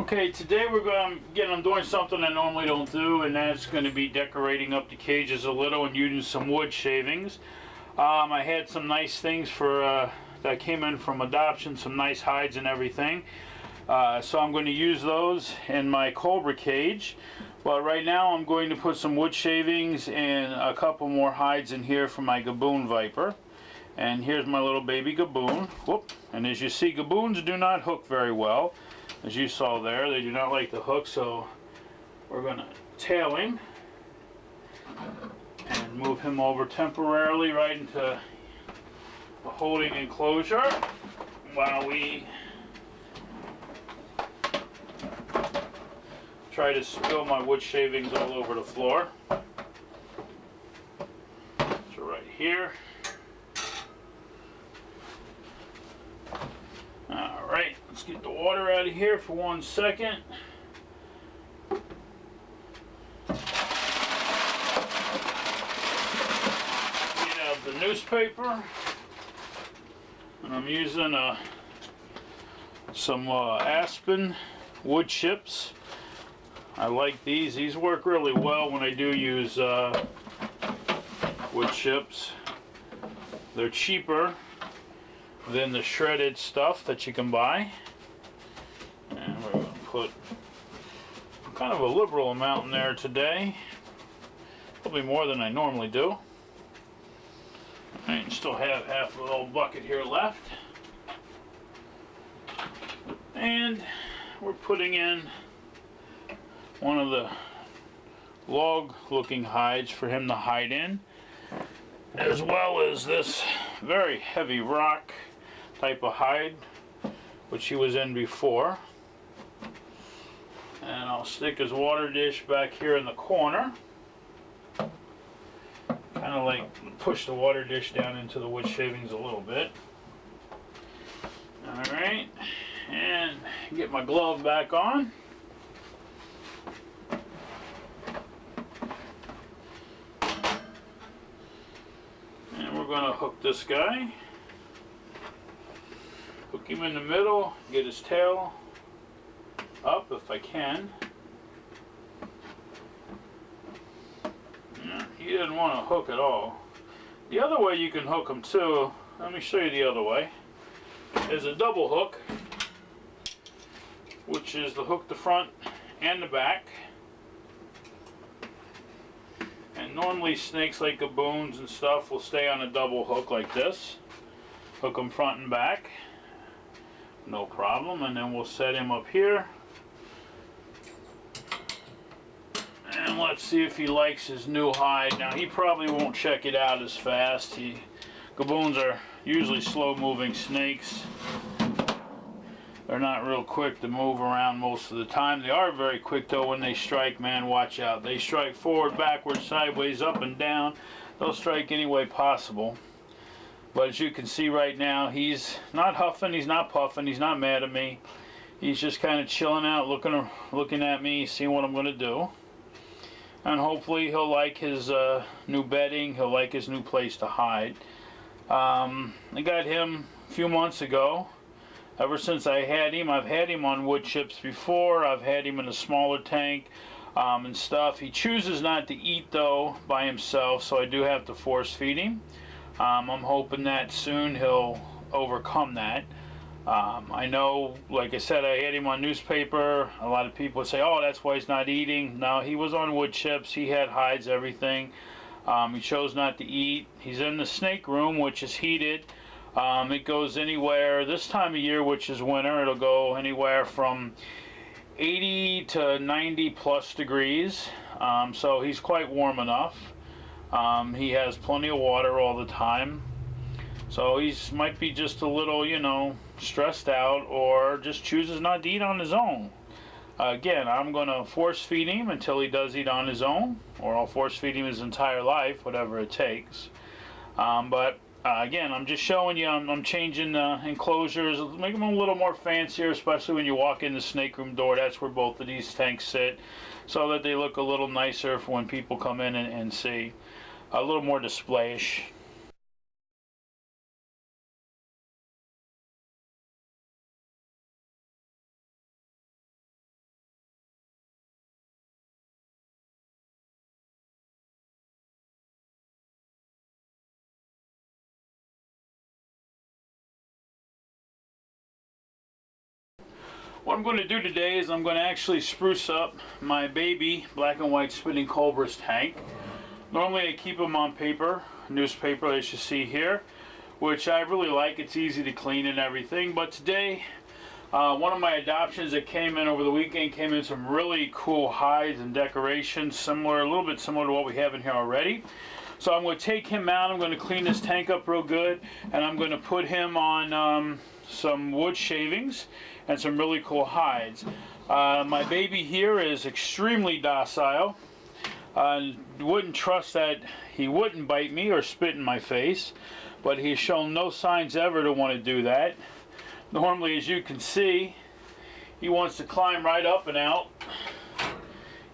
Okay, today I'm doing something I normally don't do, and that's going to be decorating up the cages a little and using some wood shavings. I had some nice things that came in from adoption, some nice hides and everything. So I'm going to use those in my cobra cage. But right now I'm going to put some wood shavings and a couple more hides in here for my Gaboon viper. And here's my little baby Gaboon. Whoop. And as you see, Gaboons do not hook very well. As you saw there, they do not like to hook, so we're going to tail him and move him over temporarily right into a holding enclosure while we try to spill my wood shavings all over the floor. So right here. Alright, let's get the water out of here for 1 second. Get out the newspaper. And I'm using some aspen wood chips. I like these. These work really well when I do use wood chips. They're cheaper than the shredded stuff that you can buy. And we're going to put kind of a liberal amount in there today. Probably more than I normally do. I still have half a little bucket here left. And we're putting in one of the log looking hides for him to hide in, as well as this very heavy rock type of hide which he was in before. And I'll stick his water dish back here in the corner, kind of like push the water dish down into the wood shavings a little bit. Alright, and get my glove back on. And we're going to hook this guy. Hook him in the middle, get his tail up if I can. Yeah, he didn't want to hook at all. The other way you can hook him too, let me show you the other way, is a double hook, which is the hook the front and the back. And normally snakes like Gaboons and stuff will stay on a double hook like this. Hook them front and back. No problem, and then we'll set him up here. And let's see if he likes his new hide. Now he probably won't check it out as fast. Gaboons are usually slow moving snakes. They're not real quick to move around most of the time. They are very quick though when they strike, man, watch out. They strike forward, backwards, sideways, up and down. They'll strike any way possible. But as you can see right now, he's not huffing, he's not puffing, he's not mad at me. He's just kind of chilling out, looking at me, seeing what I'm going to do. And hopefully he'll like his new bedding, he'll like his new place to hide. I got him a few months ago. Ever since I had him, I've had him on wood chips before. I've had him in a smaller tank and stuff. He chooses not to eat though by himself, so I do have to force feed him. I'm hoping that soon he'll overcome that. I know, like I said, I had him on newspaper. A lot of people would say, oh, that's why he's not eating. No, he was on wood chips. He had hides, everything. He chose not to eat. He's in the snake room, which is heated. It goes anywhere, this time of year, which is winter, it'll go anywhere from 80 to 90 plus degrees. So he's quite warm enough. He has plenty of water all the time, so he's might be just a little, you know, stressed out, or just chooses not to eat on his own. Again, I'm going to force feed him until he does eat on his own, or I'll force feed him his entire life, whatever it takes. Again, I'm just showing you, I'm changing enclosures, making them a little more fancier, especially when you walk in the snake room door. That's where both of these tanks sit, so that they look a little nicer for when people come in and see. A little more displayish. I'm going to do today is I'm going to actually spruce up my baby black and white spinning cobras tank. Normally I keep them on paper, newspaper as you see here, which I really like. It's easy to clean and everything. But today, one of my adoptions that came in over the weekend came in some really cool hides and decorations, a little bit similar to what we have in here already. So I'm going to take him out, I'm going to clean this tank up real good, and I'm going to put him on some wood shavings and some really cool hides. My baby here is extremely docile. Wouldn't trust that he wouldn't bite me or spit in my face, but he's shown no signs ever to want to do that. Normally, as you can see, he wants to climb right up and out.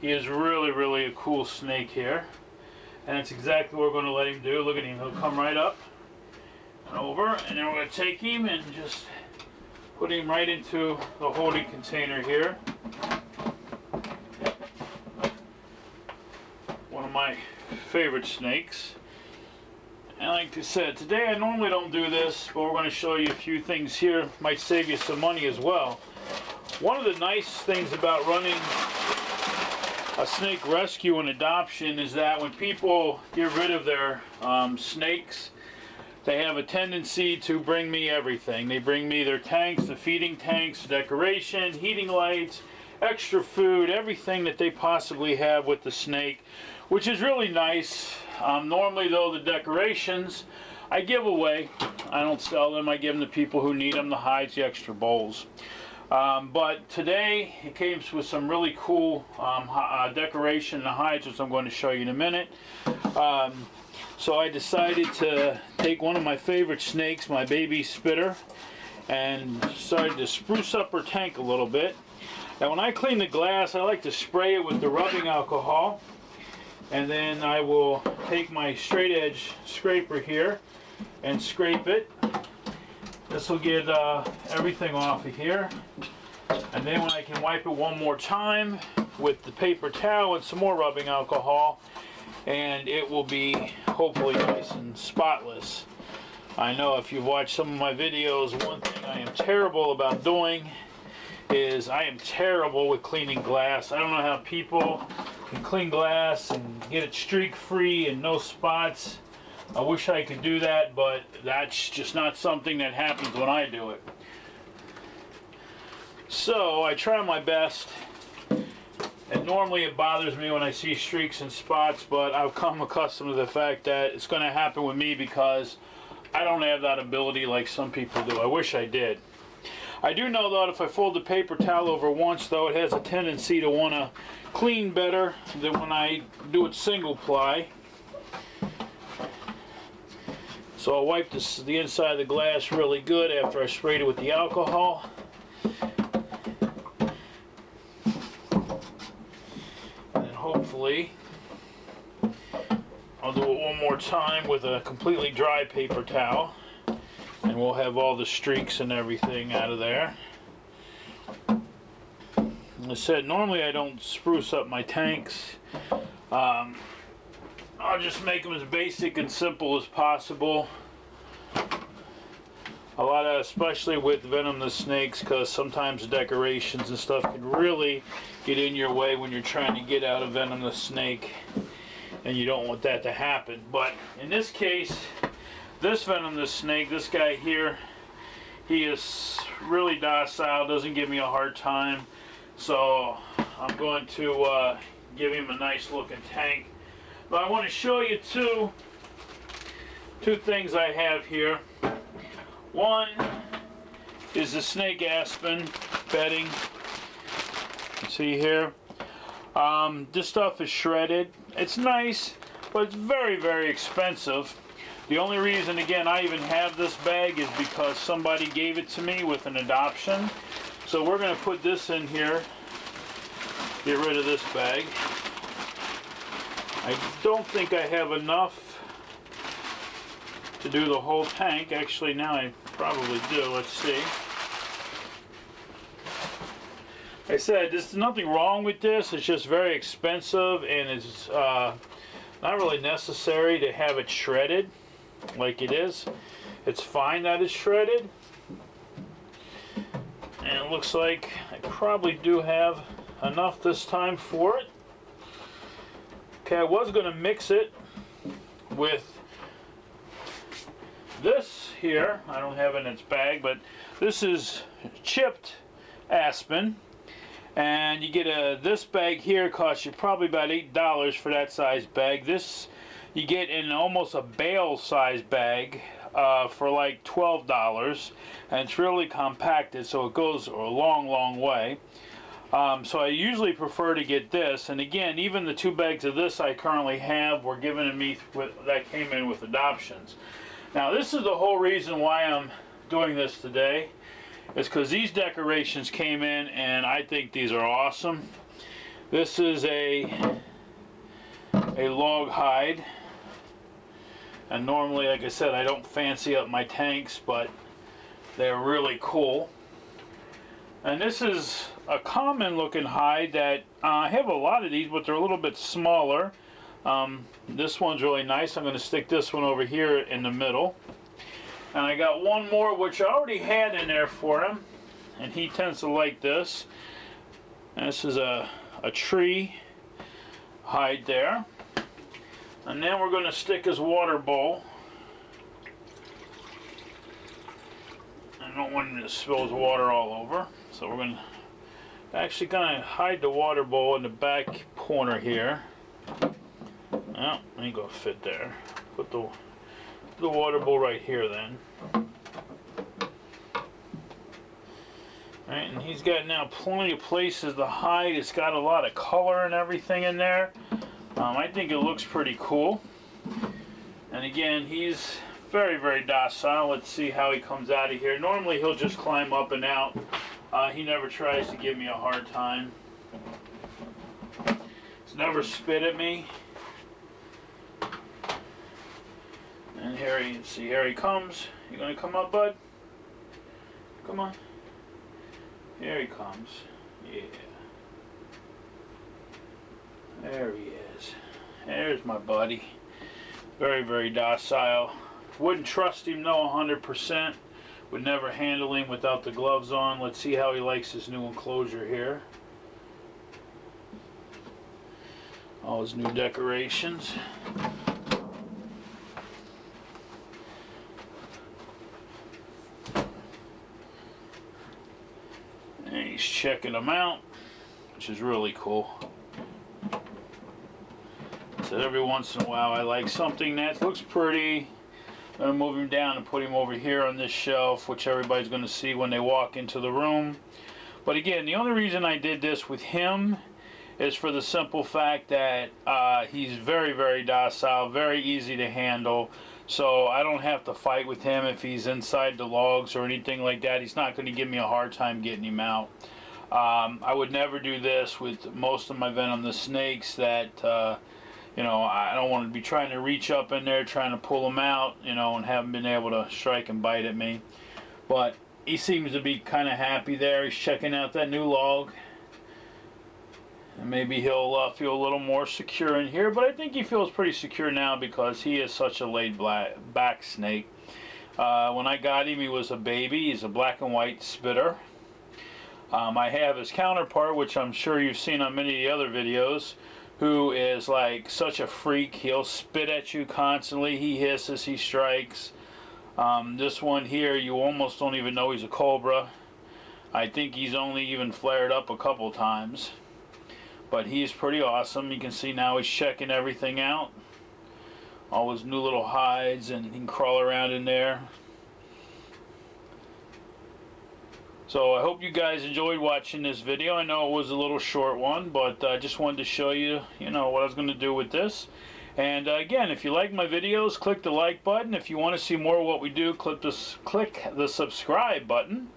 He is really a cool snake here, and that's exactly what we're going to let him do. Look at him, he'll come right up and over, and then we're going to take him and just put him right into the holding container here. One of my favorite snakes. And like I said, today I normally don't do this, but we're going to show you a few things here. Might save you some money as well. One of the nice things about running a snake rescue and adoption is that when people get rid of their snakes, they have a tendency to bring me everything. They bring me their tanks, the feeding tanks, decoration, heating lights, extra food, everything that they possibly have with the snake, which is really nice. Normally though, the decorations I give away. I don't sell them, I give them to people who need them, the hides, the extra bowls. But today it came with some really cool decoration and hides, which I'm going to show you in a minute. So I decided to take one of my favorite snakes, my baby spitter, and started to spruce up her tank a little bit. Now when I clean the glass, I like to spray it with the rubbing alcohol, and then I will take my straight edge scraper here and scrape it. This will get everything off of here, and then when I can wipe it one more time with the paper towel and some more rubbing alcohol, and it will be hopefully nice and spotless. I know if you've watched some of my videos, one thing I am terrible about doing is I am terrible with cleaning glass. I don't know how people can clean glass and get it streak free and no spots. I wish I could do that, but that's just not something that happens when I do it. So I try my best, and normally it bothers me when I see streaks and spots, but I've come accustomed to the fact that it's going to happen with me because I don't have that ability like some people do. I wish I did. I do know that if I fold the paper towel over once, though, it has a tendency to want to clean better than when I do it single ply. So I'll wipe the inside of the glass really good after I sprayed it with the alcohol. And then hopefully I'll do it one more time with a completely dry paper towel, and we'll have all the streaks and everything out of there. As I said, normally I don't spruce up my tanks. I'll just make them as basic and simple as possible. Especially with venomous snakes, because sometimes the decorations and stuff can really get in your way when you're trying to get out a venomous snake, and you don't want that to happen. But in this case, this venomous snake, this guy here, he is really docile, doesn't give me a hard time. So I'm going to give him a nice looking tank. But I want to show you two things I have here. One is the snake aspen bedding. You see here. This stuff is shredded. It's nice, but it's very expensive. The only reason, again, I even have this bag is because somebody gave it to me with an adoption. So we're going to put this in here. Get rid of this bag. I don't think I have enough to do the whole tank. Actually, now I probably do. Let's see. Like I said, there's nothing wrong with this. It's just very expensive, and it's not really necessary to have it shredded like it is. It's fine that it's shredded. And it looks like I probably do have enough this time for it. Okay, I was going to mix it with this here. I don't have it in its bag, but this is chipped aspen. And you get this bag here, costs you probably about $8 for that size bag. This you get in almost a bale size bag for like $12, and it's really compacted, so it goes a long way. So I usually prefer to get this, and again, even the 2 bags of this I currently have were given to me that came in with adoptions. Now this is the whole reason why I'm doing this today, is because these decorations came in and I think these are awesome. This is a log hide, and normally, like I said, I don't fancy up my tanks, but they're really cool. And this is a common looking hide that I have a lot of these, but they're a little bit smaller. This one's really nice. I'm going to stick this one over here in the middle. And I got one more which I already had in there for him, and he tends to like this. And this is a tree hide there. And then we're going to stick his water bowl. I don't want him to spill his water all over, so we're going to actually kind of hide the water bowl in the back corner here. Well, ain't going to fit there. Put the water bowl right here then. Alright, and he's got now plenty of places to hide. It's got a lot of color and everything in there. I think it looks pretty cool. And again, he's very docile. Let's see how he comes out of here. Normally he'll just climb up and out. He never tries to give me a hard time. He's never spit at me. And here he comes. You gonna come up, bud? Come on. Here he comes. Yeah. There he is. There's my buddy. Very docile. Wouldn't trust him, no, 100%. Would never handle him without the gloves on. Let's see how he likes his new enclosure here. All his new decorations. And he's checking them out, which is really cool. So every once in a while I like something that looks pretty. I'm going to move him down and put him over here on this shelf, which everybody's going to see when they walk into the room. But again, the only reason I did this with him is for the simple fact that he's very docile, very easy to handle. So I don't have to fight with him if he's inside the logs or anything like that. He's not going to give me a hard time getting him out. I would never do this with most of my venomous snakes that, you know, I don't want to be trying to reach up in there, trying to pull them out, you know, and haven't been able to strike and bite at me. But he seems to be kind of happy there. He's checking out that new log. And maybe he'll feel a little more secure in here. But I think he feels pretty secure now because he is such a laid back snake. When I got him, he was a baby. He's a black and white spitter. I have his counterpart, which I'm sure you've seen on many of the other videos, who is like such a freak. He'll spit at you constantly. He hisses, he strikes. This one here, you almost don't even know he's a cobra. I think he's only even flared up a couple times. But he's pretty awesome. You can see now he's checking everything out. All his new little hides, and he can crawl around in there. So I hope you guys enjoyed watching this video. I know it was a little short one, but I just wanted to show you, you know, what I was going to do with this. And again, if you like my videos, click the like button. If you want to see more of what we do, click the subscribe button.